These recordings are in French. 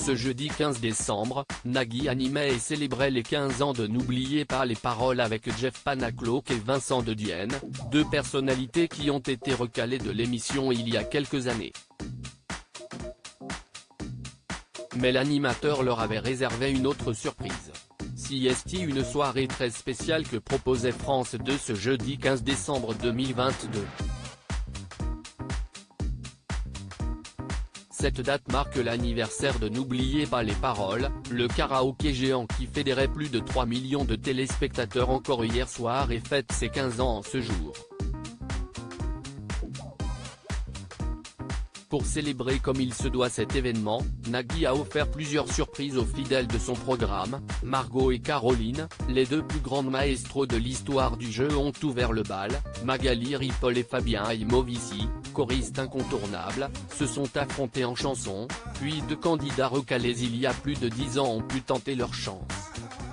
Ce jeudi 15 décembre, Nagui animait et célébrait les 15 ans de N'oubliez pas les paroles avec Jeff Panaclock et Vincent de Dienne, deux personnalités qui ont été recalées de l'émission il y a quelques années. Mais l'animateur leur avait réservé une autre surprise. CST, une soirée très spéciale que proposait France 2 ce jeudi 15 décembre 2022. Cette date marque l'anniversaire de N'oubliez pas les paroles, le karaoké géant qui fédérait plus de 3 millions de téléspectateurs encore hier soir et fête ses 15 ans en ce jour. Pour célébrer comme il se doit cet événement, Nagui a offert plusieurs surprises aux fidèles de son programme. Margot et Caroline, les deux plus grandes maestros de l'histoire du jeu, ont ouvert le bal. Magali Ripoll et Fabien Aimovici, choristes incontournables, se sont affrontés en chanson, puis deux candidats recalés il y a plus de 10 ans ont pu tenter leur chance.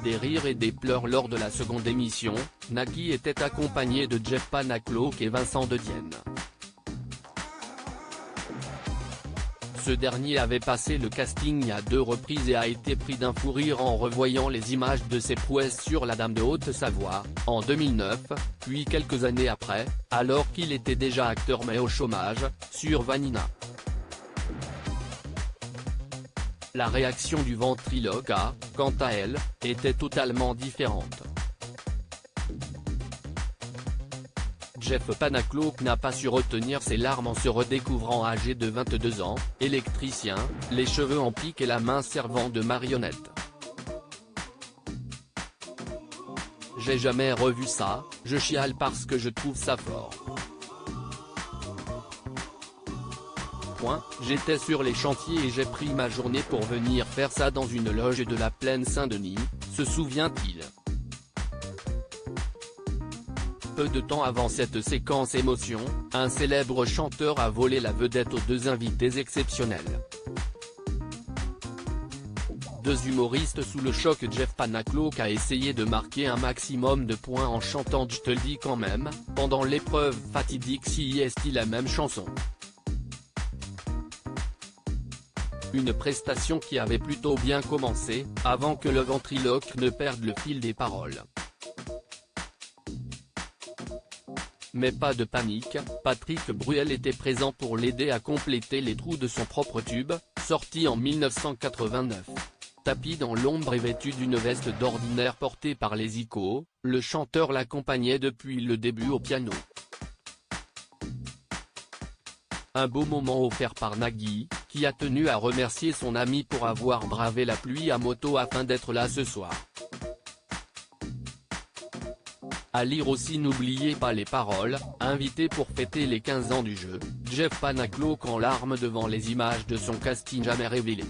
Des rires et des pleurs lors de la seconde émission, Nagui était accompagné de Jeff Panaclock et Vincent de Dienne. Ce dernier avait passé le casting à 2 reprises et a été pris d'un fou rire en revoyant les images de ses prouesses sur La Dame de Haute-Savoie, en 2009, puis quelques années après, alors qu'il était déjà acteur mais au chômage, sur Vanina. La réaction du ventriloque a, quant à elle, été totalement différente. Jeff Panaclock n'a pas su retenir ses larmes en se redécouvrant âgé de 22 ans, électricien, les cheveux en pique et la main servant de marionnette. J'ai jamais revu ça, je chiale parce que je trouve ça fort. J'étais sur les chantiers et j'ai pris ma journée pour venir faire ça dans une loge de la Plaine Saint-Denis, se souvient-il. Peu de temps avant cette séquence émotion, un célèbre chanteur a volé la vedette aux deux invités exceptionnels. Deux humoristes sous le choc. Jeff Panaclock a essayé de marquer un maximum de points en chantant Je te le dis quand même, pendant l'épreuve fatidique CST la même chanson. Une prestation qui avait plutôt bien commencé, avant que le ventriloque ne perde le fil des paroles. Mais pas de panique, Patrick Bruel était présent pour l'aider à compléter les trous de son propre tube, sorti en 1989. Tapis dans l'ombre et vêtu d'une veste d'ordinaire portée par les icônes, le chanteur l'accompagnait depuis le début au piano. Un beau moment offert par Nagui, qui a tenu à remercier son ami pour avoir bravé la pluie à moto afin d'être là ce soir. À lire aussi N'oubliez pas les paroles, invité pour fêter les 15 ans du jeu, Jeff Panaclock en larmes devant les images de son casting jamais révélé.